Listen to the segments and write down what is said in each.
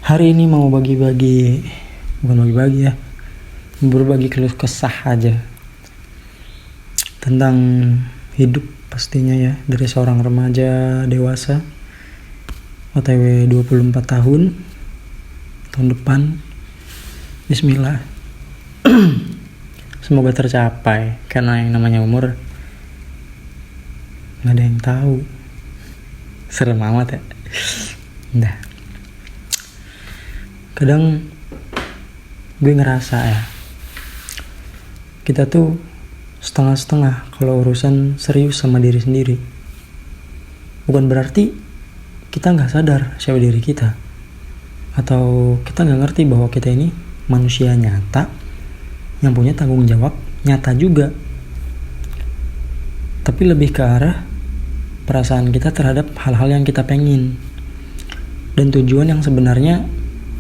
Hari ini mau bukan bagi-bagi ya, berbagi keluh kesah aja tentang hidup pastinya ya, dari seorang remaja dewasa OTW 24 tahun depan. Bismillah. Semoga tercapai, karena yang namanya umur gak ada yang tahu. Serem amat ya. Nah, kadang gue ngerasa ya, kita tuh setengah-setengah kalau urusan serius sama diri sendiri. Bukan berarti kita gak sadar siapa diri kita, atau kita gak ngerti bahwa kita ini manusia nyata yang punya tanggung jawab nyata juga. Tapi lebih ke arah perasaan kita terhadap hal-hal yang kita pengen dan tujuan yang sebenarnya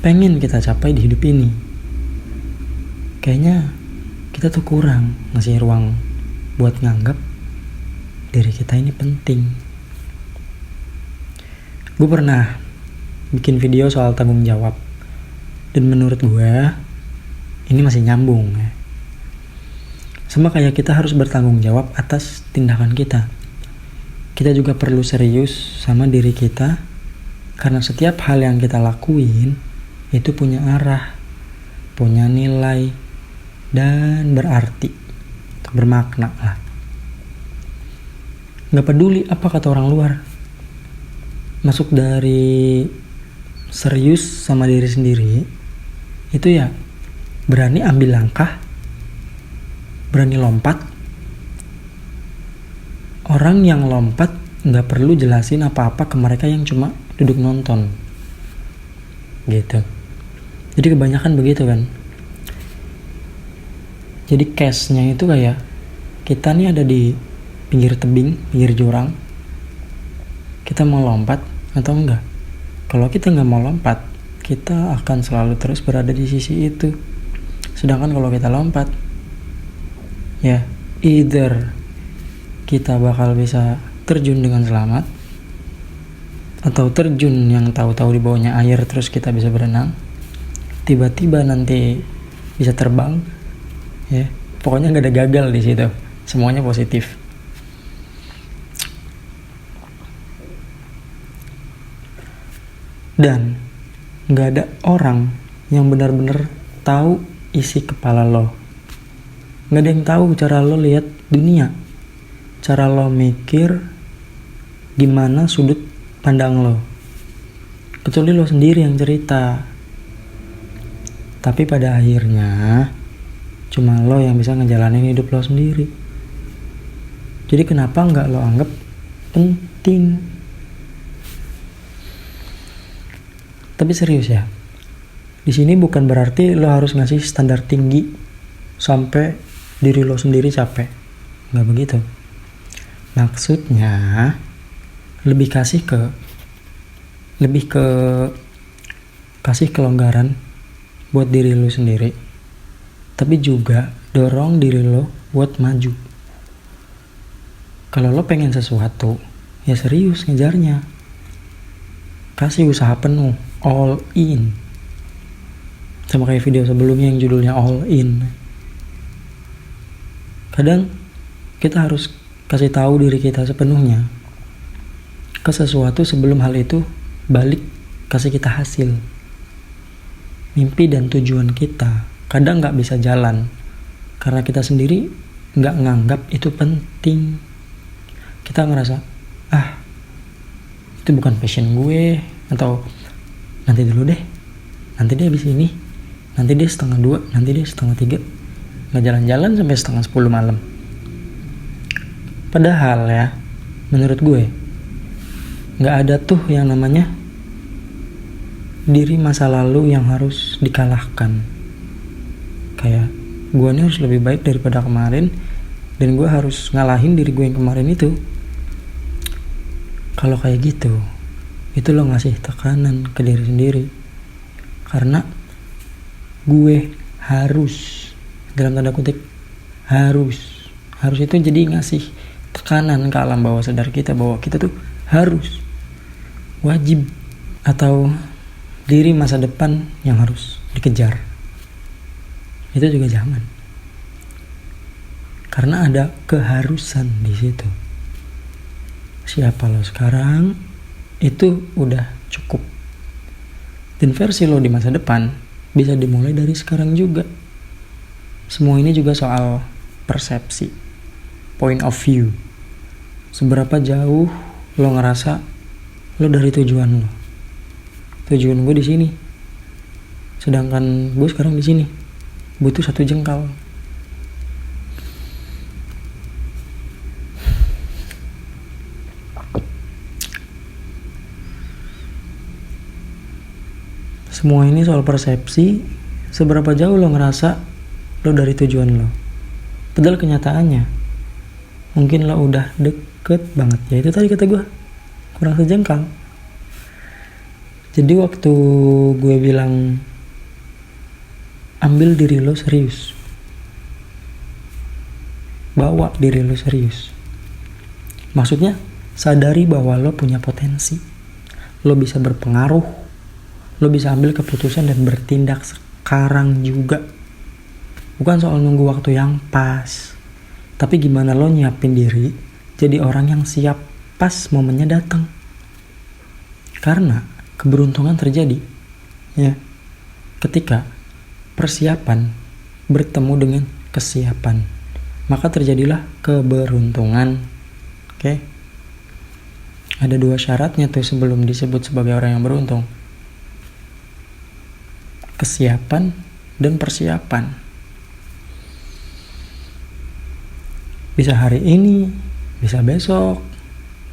pengen kita capai di hidup ini. Kayaknya kita tuh kurang ngasih ruang buat nganggap diri kita ini penting. Gue pernah bikin video soal tanggung jawab, dan menurut gue ini masih nyambung ya. Sama kayak kita harus bertanggung jawab atas tindakan kita, kita juga perlu serius sama diri kita, karena setiap hal yang kita lakuin itu punya arah, punya nilai, dan berarti, bermakna lah. Gak peduli apa kata orang luar. Masuk dari serius sama diri sendiri itu ya berani ambil langkah, berani lompat. Orang yang lompat gak perlu jelasin apa-apa ke mereka yang cuma duduk nonton gitu. Jadi kebanyakan begitu kan. Jadi case-nya itu kayak kita nih ada di pinggir tebing, pinggir jurang. Kita mau lompat atau enggak? Kalau kita nggak mau lompat, kita akan selalu terus berada di sisi itu. Sedangkan kalau kita lompat, ya either kita bakal bisa terjun dengan selamat, atau terjun yang tahu-tahu di bawahnya air terus kita bisa berenang. Tiba-tiba nanti bisa terbang, ya pokoknya nggak ada gagal di situ. Semuanya positif. Dan gak ada orang yang benar-benar tahu isi kepala lo. Gak ada yang tahu cara lo lihat dunia, cara lo mikir, gimana sudut pandang lo, kecuali lo sendiri yang cerita. Tapi pada akhirnya cuma lo yang bisa ngejalanin hidup lo sendiri. Jadi kenapa gak lo anggap penting? Tapi serius ya, di sini bukan berarti lo harus ngasih standar tinggi sampai diri lo sendiri capek. Nggak begitu. Maksudnya lebih ke kasih kelonggaran buat diri lo sendiri, tapi juga dorong diri lo buat maju. Kalau lo pengen sesuatu, ya serius ngejarnya. Kasih usaha penuh, all in. Sama kayak video sebelumnya yang judulnya all in. Kadang kita harus kasih tahu diri kita sepenuhnya ke sesuatu sebelum hal itu balik kasih kita hasil. Mimpi dan tujuan kita kadang gak bisa jalan karena kita sendiri gak nganggap itu penting. Kita ngerasa, itu bukan passion gue, atau nanti dulu deh, nanti dia habis ini, nanti dia 1:30, nanti dia 2:30, nggak jalan-jalan sampai 9:30 malam. Padahal ya, menurut gue nggak ada tuh yang namanya diri masa lalu yang harus dikalahkan. Kayak gue nih harus lebih baik daripada kemarin, dan gue harus ngalahin diri gue yang kemarin itu. Kalau kayak gitu, itu lo ngasih tekanan ke diri sendiri. Karena gue harus, dalam tanda kutip, harus itu jadi ngasih tekanan ke alam bawah sadar kita bahwa kita tuh harus, wajib, atau diri masa depan yang harus dikejar. Itu juga jangan. Karena ada keharusan di situ. Siapa lo sekarang itu udah cukup. Dan versi lo di masa depan bisa dimulai dari sekarang juga. Semua ini juga soal persepsi, point of view. Seberapa jauh lo ngerasa lo dari tujuan lo. Tujuan gue di sini, sedangkan gue sekarang di sini, butuh 1 jengkal. Semua ini soal persepsi, seberapa jauh lo ngerasa lo dari tujuan lo. Padahal kenyataannya, mungkin lo udah deket banget. Ya itu tadi kata gue, kurang sejengkal. Jadi waktu gue bilang ambil diri lo serius, bawa diri lo serius, maksudnya sadari bahwa lo punya potensi, lo bisa berpengaruh, lo bisa ambil keputusan dan bertindak sekarang juga. Bukan soal nunggu waktu yang pas, tapi gimana lo nyiapin diri jadi orang yang siap pas momennya datang. Karena keberuntungan terjadi ya ketika persiapan bertemu dengan kesiapan, maka terjadilah keberuntungan. Oke? Ada 2 syaratnya tuh sebelum disebut sebagai orang yang beruntung. Kesiapan dan persiapan. Bisa hari ini, bisa besok,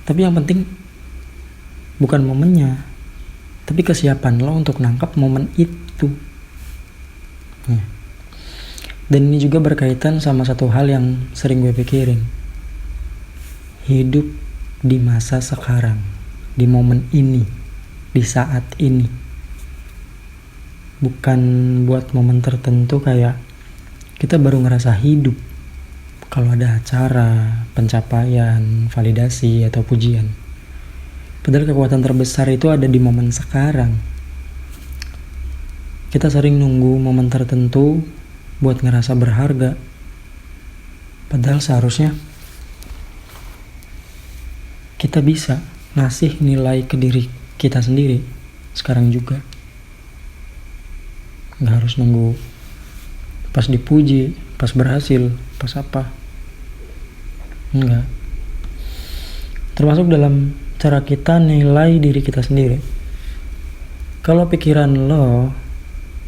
tapi yang penting bukan momennya, tapi kesiapan lo untuk nangkap momen itu. Dan ini juga berkaitan sama satu hal yang sering gue pikirin. Hidup di masa sekarang, di momen ini, di saat ini. Bukan buat momen tertentu kayak kita baru ngerasa hidup kalau ada acara, pencapaian, validasi, atau pujian. Padahal kekuatan terbesar itu ada di momen sekarang. Kita sering nunggu momen tertentu buat ngerasa berharga. Padahal seharusnya kita bisa ngasih nilai ke diri kita sendiri sekarang juga. Gak harus nunggu pas dipuji, pas berhasil, pas apa. Enggak. Termasuk dalam cara kita nilai diri kita sendiri. Kalau pikiran lo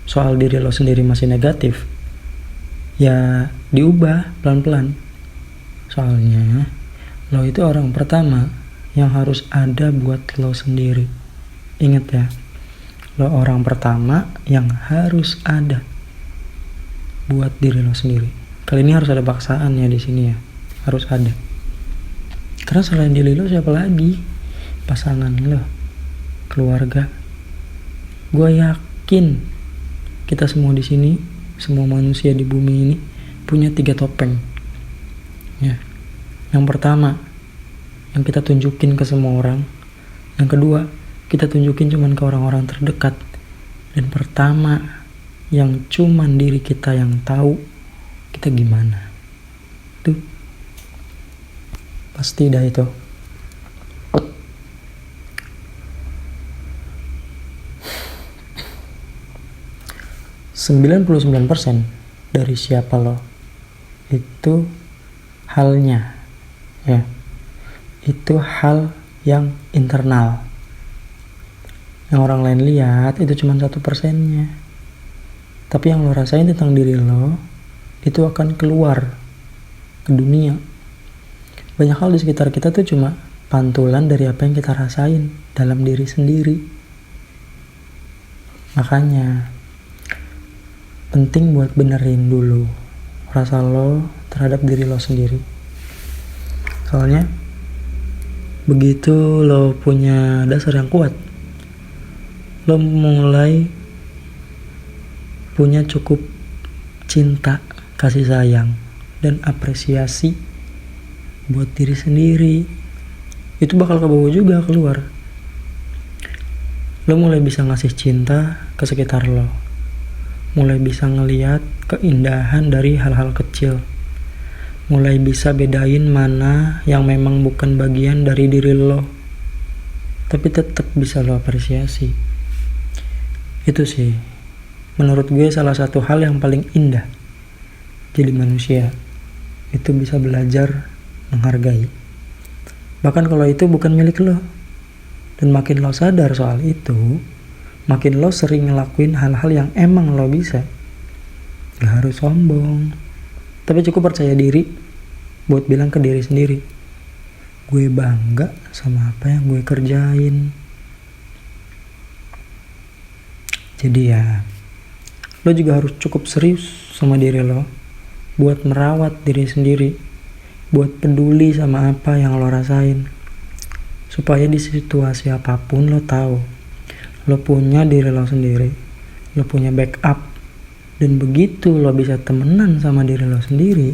soal diri lo sendiri masih negatif, ya diubah pelan-pelan. Soalnya lo itu orang pertama yang harus ada buat lo sendiri. Ingat ya, lo orang pertama yang harus ada buat diri lo sendiri. Kali ini harus ada paksaan ya di sini ya, harus ada. Karena selain diri lo siapa lagi? Pasangan lo, keluarga. Gue yakin kita semua di sini, semua manusia di bumi ini punya 3 topeng. Ya. Yang pertama, yang kita tunjukin ke semua orang. Yang kedua, kita tunjukin cuman ke orang-orang terdekat. Dan pertama, yang cuman diri kita yang tahu kita gimana. Tuh. Pasti dah itu. %99 dari siapa lo itu halnya ya, itu hal yang internal. Yang orang lain lihat itu cuma 1%-nya. Tapi yang lo rasain tentang diri lo itu akan keluar ke dunia. Banyak hal di sekitar kita tuh cuma pantulan dari apa yang kita rasain dalam diri sendiri. Makanya penting buat benerin dulu rasa lo terhadap diri lo sendiri. Soalnya begitu lo punya dasar yang kuat, lo mulai punya cukup cinta, kasih sayang, dan apresiasi buat diri sendiri. Itu bakal kebawa juga keluar. Lo mulai bisa ngasih cinta ke sekitar lo, mulai bisa ngeliat keindahan dari hal-hal kecil, mulai bisa bedain mana yang memang bukan bagian dari diri lo, tapi tetap bisa lo apresiasi. Itu sih, menurut gue salah satu hal yang paling indah jadi manusia, itu bisa belajar menghargai. Bahkan kalau itu bukan milik lo. Dan makin lo sadar soal itu, makin lo sering ngelakuin hal-hal yang emang lo bisa. Gak harus sombong, tapi cukup percaya diri buat bilang ke diri sendiri, gue bangga sama apa yang gue kerjain. Jadi ya, lo juga harus cukup serius sama diri lo buat merawat diri sendiri, buat peduli sama apa yang lo rasain, supaya di situasi apapun lo tahu lo punya diri lo sendiri, lo punya backup. Dan begitu lo bisa temenan sama diri lo sendiri,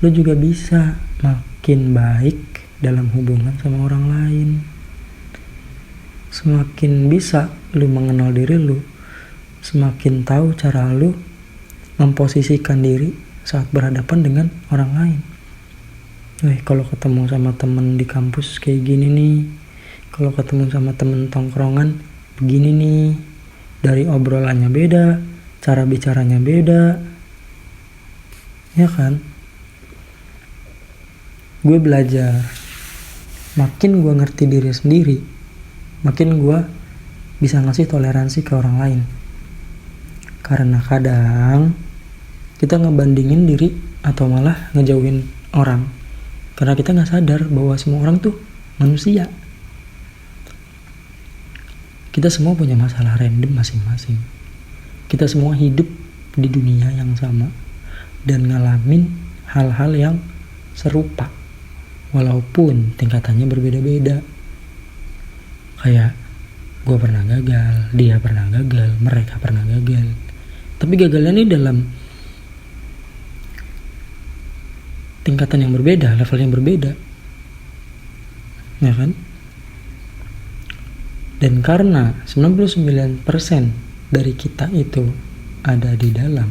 lo juga bisa makin baik dalam hubungan sama orang lain. Semakin bisa lo mengenal diri lo, semakin tahu cara lo memposisikan diri saat berhadapan dengan orang lain. Kalau ketemu sama temen di kampus kayak gini nih, kalau ketemu sama temen tongkrongan begini nih, dari obrolannya beda, cara bicaranya beda, ya kan? Gue belajar, makin gue ngerti diri sendiri, makin gue bisa ngasih toleransi ke orang lain. Karena kadang kita ngebandingin diri atau malah ngejauhin orang, karena kita gak sadar bahwa semua orang tuh manusia. Kita semua punya masalah random masing-masing. Kita semua hidup di dunia yang sama dan ngalamin hal-hal yang serupa, walaupun tingkatannya berbeda-beda. Kayak gue pernah gagal, dia pernah gagal, mereka pernah gagal. Tapi gagalnya ini dalam tingkatan yang berbeda, level yang berbeda, ya kan? Dan karena 99% dari kita itu ada di dalam,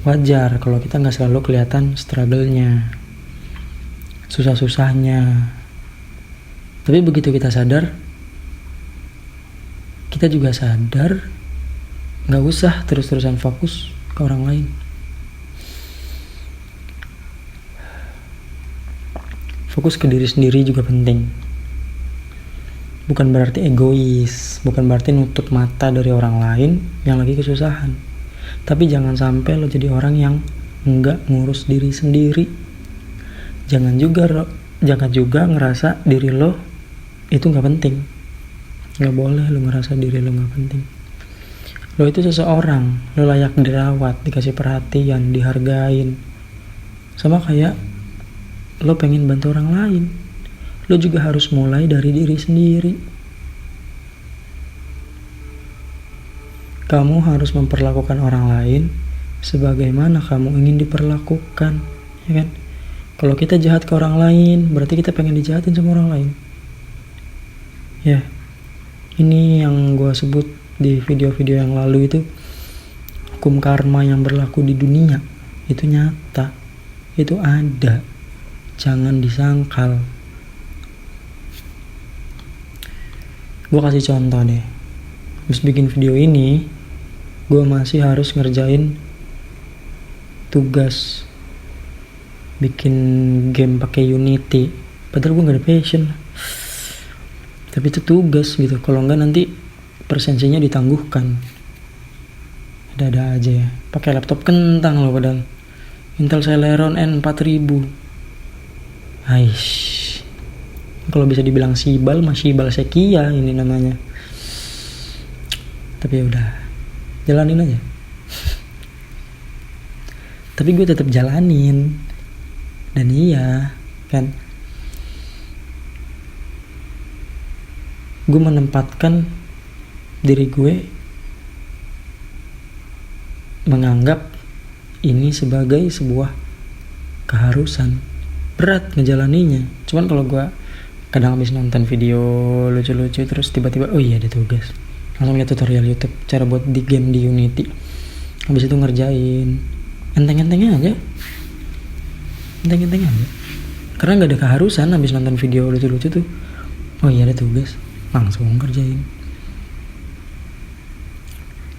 wajar kalau kita gak selalu kelihatan struggle-nya, susah-susahnya. Tapi begitu kita sadar, kita juga sadar gak usah terus-terusan fokus ke orang lain. Fokus ke diri sendiri juga penting. Bukan berarti egois, bukan berarti nutup mata dari orang lain yang lagi kesusahan. Tapi jangan sampai lo jadi orang yang enggak ngurus diri sendiri. Jangan juga ngerasa diri lo itu gak penting. Gak boleh lo ngerasa diri lo gak penting. Lo itu seseorang, lo layak dirawat, dikasih perhatian, dihargain. Sama kayak lo pengen bantu orang lain, lo juga harus mulai dari diri sendiri. Kamu harus memperlakukan orang lain sebagaimana kamu ingin diperlakukan, ya kan? Kalau kita jahat ke orang lain, berarti kita pengen dijahatin sama orang lain. Ya, ini yang gue sebut di video-video yang lalu itu, hukum karma yang berlaku di dunia itu nyata, itu ada. Jangan disangkal. Gue kasih contoh deh. Habis bikin video ini, gue masih harus ngerjain tugas bikin game pakai Unity. Padahal gue gak ada passion, tapi itu tugas gitu. Kalau enggak nanti persensinya ditangguhkan. Ada-ada aja ya. Pakai laptop kentang loh padahal. Intel Celeron N4000. Aish, kalau bisa dibilang sibal, sibal sekia ini namanya. Tapi ya udah, jalanin aja. Tapi gue tetap jalanin. Dan iya kan, gue menempatkan diri gue menganggap ini sebagai sebuah keharusan. Berat ngejalaninya. Cuman kalau gue Kadang habis nonton video lucu-lucu terus tiba-tiba, oh iya ada tugas, langsung lihat tutorial YouTube cara buat di game di Unity. Habis itu ngerjain enteng-entengnya aja, karena nggak ada keharusan habis nonton video lucu-lucu tuh, oh iya ada tugas, langsung ngerjain.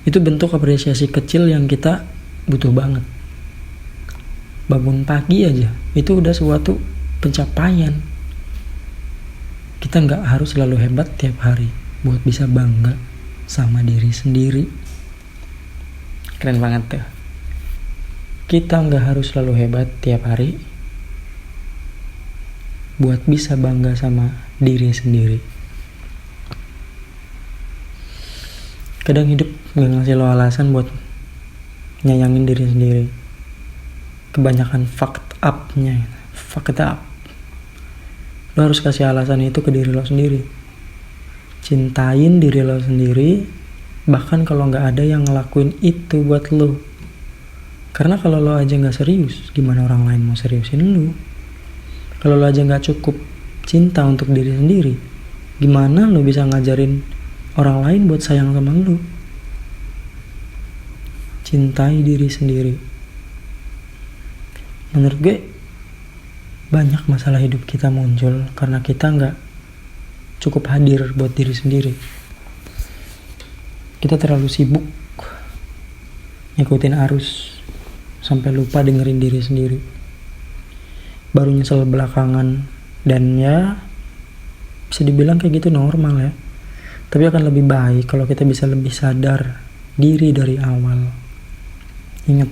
Itu bentuk apresiasi kecil yang kita butuh banget. Bangun pagi aja itu udah suatu pencapaian. Kita nggak harus selalu hebat tiap hari buat bisa bangga sama diri sendiri. Keren banget tuh. Kita nggak harus selalu hebat tiap hari buat bisa bangga sama diri sendiri. Kadang hidup nggak ngasih lo alasan buat nyayangin diri sendiri. Kebanyakan fucked up. Lo harus kasih alasan itu ke diri lo sendiri. Cintain diri lo sendiri, bahkan kalau gak ada yang ngelakuin itu buat lo. Karena kalau lo aja gak serius, gimana orang lain mau seriusin lo? Kalau lo aja gak cukup cinta untuk diri sendiri, gimana lo bisa ngajarin orang lain buat sayang sama lo? Cintai diri sendiri. Menurut gue, banyak masalah hidup kita muncul karena kita nggak cukup hadir buat diri sendiri. Kita terlalu sibuk ngikutin arus sampai lupa dengerin diri sendiri. Baru nyesel belakangan, dan ya bisa dibilang kayak gitu normal ya. Tapi akan lebih baik kalau kita bisa lebih sadar diri dari awal. Ingat,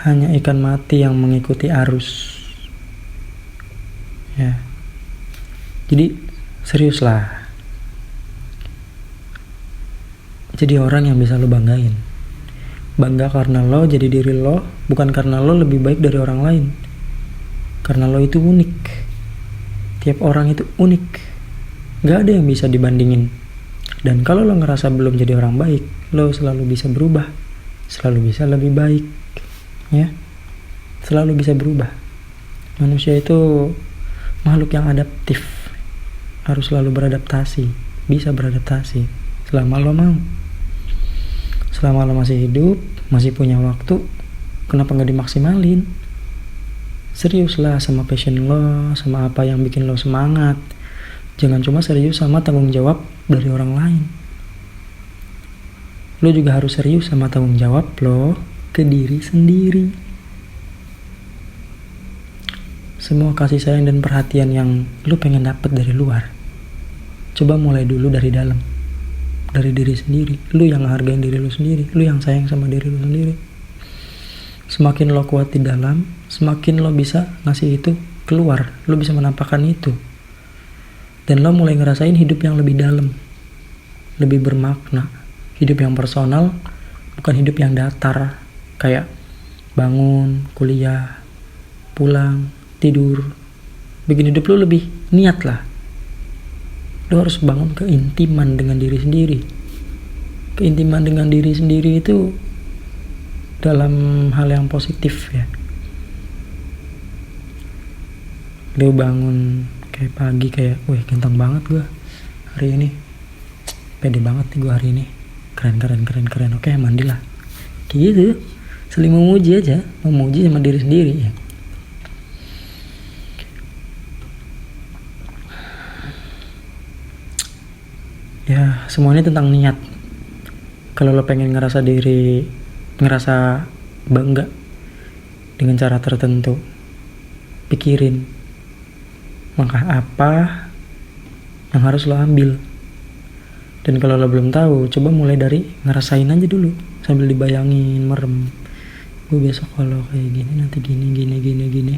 hanya ikan mati yang mengikuti arus. Ya. Jadi seriuslah. Jadi orang yang bisa lo banggain. Bangga karena lo jadi diri lo, bukan karena lo lebih baik dari orang lain. Karena lo itu unik. Tiap orang itu unik. Gak ada yang bisa dibandingin. Dan kalau lo ngerasa belum jadi orang baik, lo selalu bisa berubah. Selalu bisa lebih baik. Ya. Selalu bisa berubah. Manusia itu makhluk yang adaptif, harus selalu beradaptasi, bisa beradaptasi selama lo mau. Selama lo masih hidup, masih punya waktu, kenapa gak dimaksimalin? Seriuslah sama passion lo, sama apa yang bikin lo semangat. Jangan cuma serius sama tanggung jawab dari orang lain. Lo juga harus serius sama tanggung jawab lo ke diri sendiri. Semua kasih sayang dan perhatian yang lu pengen dapet dari luar, coba mulai dulu dari dalam, dari diri sendiri. Lu yang hargain diri lu sendiri, lu yang sayang sama diri lu sendiri. Semakin lo kuat di dalam, semakin lo bisa ngasih itu keluar, lo bisa menampakkan itu. Dan lo mulai ngerasain hidup yang lebih dalam, lebih bermakna. Hidup yang personal, bukan hidup yang datar, kayak bangun, kuliah, pulang, tidur. Bikin hidup lo lebih niat lah. Lo harus bangun keintiman dengan diri sendiri. Keintiman dengan diri sendiri itu dalam hal yang positif ya. Lo bangun kayak pagi kayak, wih ganteng banget gue hari ini, pede banget nih gue hari ini, keren. Oke, mandilah. Gitu. Saling memuji aja, memuji sama diri sendiri ya. Ya, semuanya tentang niat. Kalau lo pengen ngerasa bangga dengan cara tertentu, pikirin langkah apa yang harus lo ambil. Dan kalau lo belum tahu, coba mulai dari ngerasain aja dulu sambil dibayangin, merem. Gue besok kalau kayak gini, nanti gini.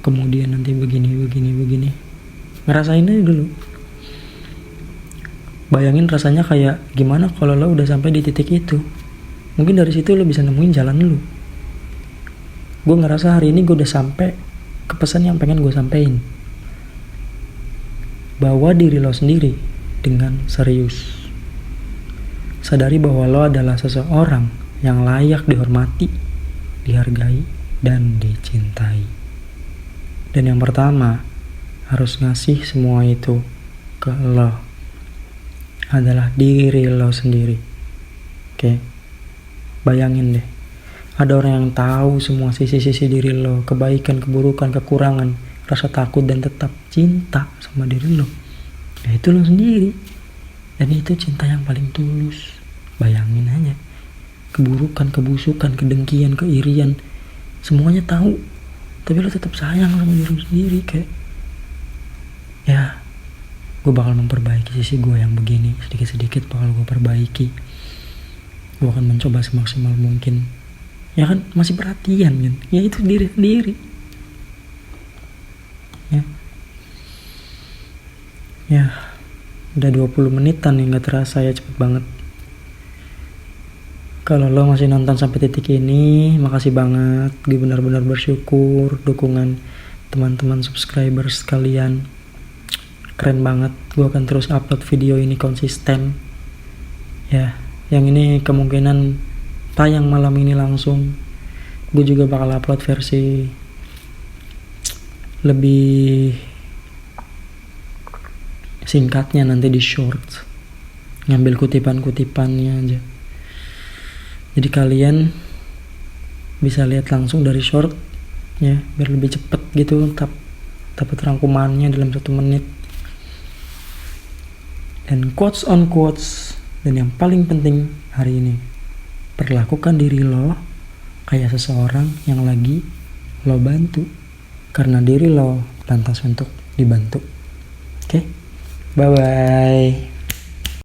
Kemudian nanti begini. Ngerasain aja dulu. Bayangin rasanya kayak gimana kalau lo udah sampai di titik itu. Mungkin dari situ lo bisa nemuin jalan lo. Gue ngerasa hari ini gue udah sampai ke pesan yang pengen gue sampein. Bawa diri lo sendiri dengan serius. Sadari bahwa lo adalah seseorang yang layak dihormati, dihargai, dan dicintai. Dan yang pertama, harus ngasih semua itu ke lo adalah diri lo sendiri. Oke, bayangin deh, ada orang yang tahu semua sisi-sisi diri lo, kebaikan, keburukan, kekurangan, rasa takut, dan tetap cinta sama diri lo. Ya itu lo sendiri. Dan itu cinta yang paling tulus. Bayangin aja, keburukan, kebusukan, kedengkian, keirian, semuanya tahu, tapi lo tetap sayang sama diri lo sendiri. Kayak, ya gue bakal memperbaiki sisi gue yang begini, sedikit-sedikit bakal gue perbaiki. Gue akan mencoba semaksimal mungkin. Ya kan, masih perhatian kan, ya itu diri sendiri. Ya udah 20 menitan nih, gak terasa ya, cepet banget. Kalau lo masih nonton sampai titik ini, makasih banget. Gue benar-benar bersyukur dukungan teman-teman subscribers kalian. Keren banget. Gue akan terus upload video ini konsisten. Ya, yang ini kemungkinan tayang malam ini langsung. Gue juga bakal upload versi lebih singkatnya nanti di short. Ngambil kutipan-kutipannya aja. Jadi kalian bisa lihat langsung dari short ya, biar lebih cepet gitu, dapat rangkumannya dalam 1 menit. Dan quotes on quotes, dan yang paling penting hari ini, perlakukan diri lo kayak seseorang yang lagi lo bantu, karena diri lo pantas untuk dibantu. Oke? Bye bye.